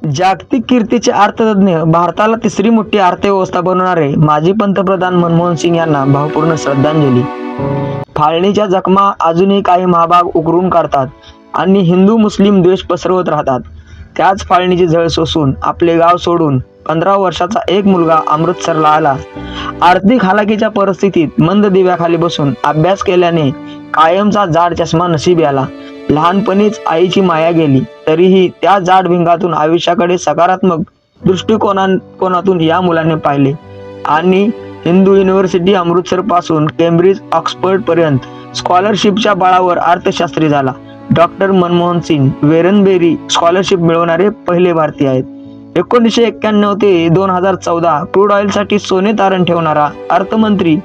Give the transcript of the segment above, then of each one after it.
जागतिक कीर्तीचे अर्थतज्ञ, भारताला तिसरी मोठी अर्थव्यवस्था बनवणारे माजी पंतप्रधान मनमोहन सिंग यांना भावपूर्ण श्रद्धांजली. फाळणीच्या जखमा अजूनही काही महाभाग उकरून काढतात आणि हिंदू मुस्लिम द्वेष पसरवत राहतात. त्याच फाळणीची झळ सोसून आपले गाव सोडून 15 वर्षाचा एक मुलगा अमृतसरला आला. आर्थिक हालाकीच्या परिस्थितीत मंद दिव्याखाली बसून अभ्यास केल्याने कायमचा जाड चष्मा नशिबी आला. लहानपणीच आईची माया गेली, तरीही त्या जाड भिंगातून आयुष्याकडे सकारात्मक दृष्टिकोनातून या मुलाने पाहिले आणि हिंदू युनिव्हर्सिटी अमृतसर पासून केम्ब्रिज ऑक्सफर्ड पर्यंत स्कॉलरशिपच्या बळावर अर्थशास्त्री झाला. डॉक्टर मनमोहन सिंग वेरनबेरी स्कॉलरशिप मिळवणारे पहिले भारतीय आहेत. 1991 ते 2014 क्रूड ऑइलसाठी सोने तारण ठेवणारा अर्थमंत्री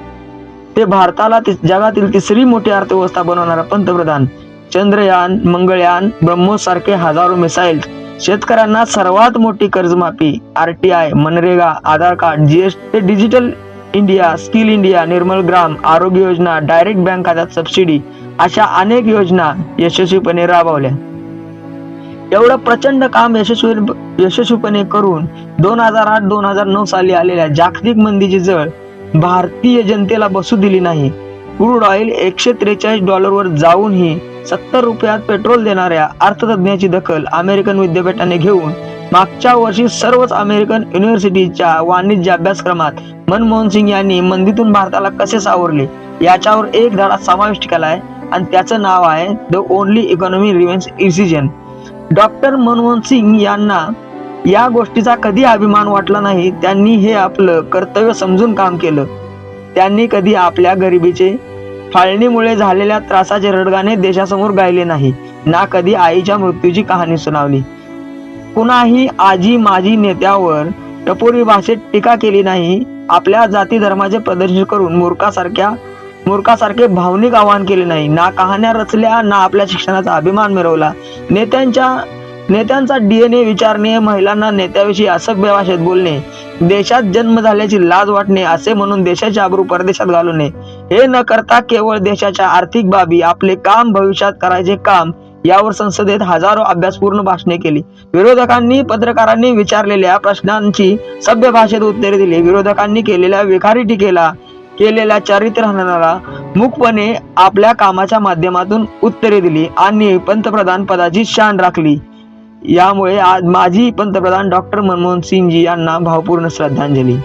ते भारताला जगातील तिसरी मोठी अर्थव्यवस्था बनवणारा पंतप्रधान. चंद्रयान, मंगळयान, ब्रह्मोस सारखे हजारो मिसाईल्स, शेतकऱ्यांना सर्वात मोठी कर्जमाफी, RTI, MNREGA, Aadhaar card, GST, digital India, skill India, Nirmal Gram, आरोग्य योजना, डायरेक्ट बँक खात्यात सबसिडी अशा अनेक योजना यशस्वीपणे राबवल्या. एवढं प्रचंड काम यशस्वीपणे करून 2008-2009 साली आलेल्या जागतिक मंदीची झळ भारतीय जनतेला बसू दिली नाही. क्रूड ऑइल $143 वर जाऊनही 70 रुपयात पेट्रोल देणाऱ्या अर्थतज्ञाची दखल अमेरिकन विद्यापीठाने घेऊन मागच्या वर्षी सर्वच अमेरिकन युनिव्हर्सिटीच्या वाणिज्य अभ्यासक्रमात मनमोहन सिंग यांनी मंदीतून भारताला कसे सावरले याच्यावर एक धडा समाविष्ट केला आहे आणि त्याचं नाव आहे the only economy remains incision. Doctor Manmohan Singh यांना या गोष्टीचा कधी अभिमान वाटला नाही. त्यांनी हे आपलं कर्तव्य समजून काम केलं. त्यांनी कधी आपल्या गरिबीचे, फाळणीमुळे झालेल्या त्रासाचे रडगाणे देशासमोर गायले नाही, ना कधी आईच्या मृत्यूची कहाणी सुनावली. कुणाही आजी माजी नेत्यावर टपोरी भाषेत टीका केली नाही. आपल्या जाती धर्माचे प्रदर्शन करून मूर्खासारखे भावनिक आवाहन केले नाही. ना कहाण्या रचल्या, ना आपल्या शिक्षणाचा अभिमान मिरवला. नेत्यांचा DNA विचारणे, महिलांना नेत्याविषयी असभ्य भाषेत बोलणे, देशात जन्म झाल्याची लाज वाटणे असे म्हणून देशाची आबरू परदेशात घालू नये, हे न करता केवळ देशाच्या आर्थिक बाबी, आपले काम, भविष्यात करायचे काम यावर संसदेत हजारो अभ्यासपूर्ण भाषणे केली. विरोधकांनी, पत्रकारांनी विचारलेल्या प्रश्नांची सभ्य भाषेत उत्तरे दिली. विरोधकांनी केलेल्या विखारी टीकेला, केलेल्या चारित्र्यहननाला मूकपणे आपल्या कामाच्या माध्यमातून उत्तरे दिली आणि पंतप्रधान पदाची शान राखली. यामुळे आज माजी पंतप्रधान डॉक्टर मनमोहन सिंगजी यांना भावपूर्ण श्रद्धांजली.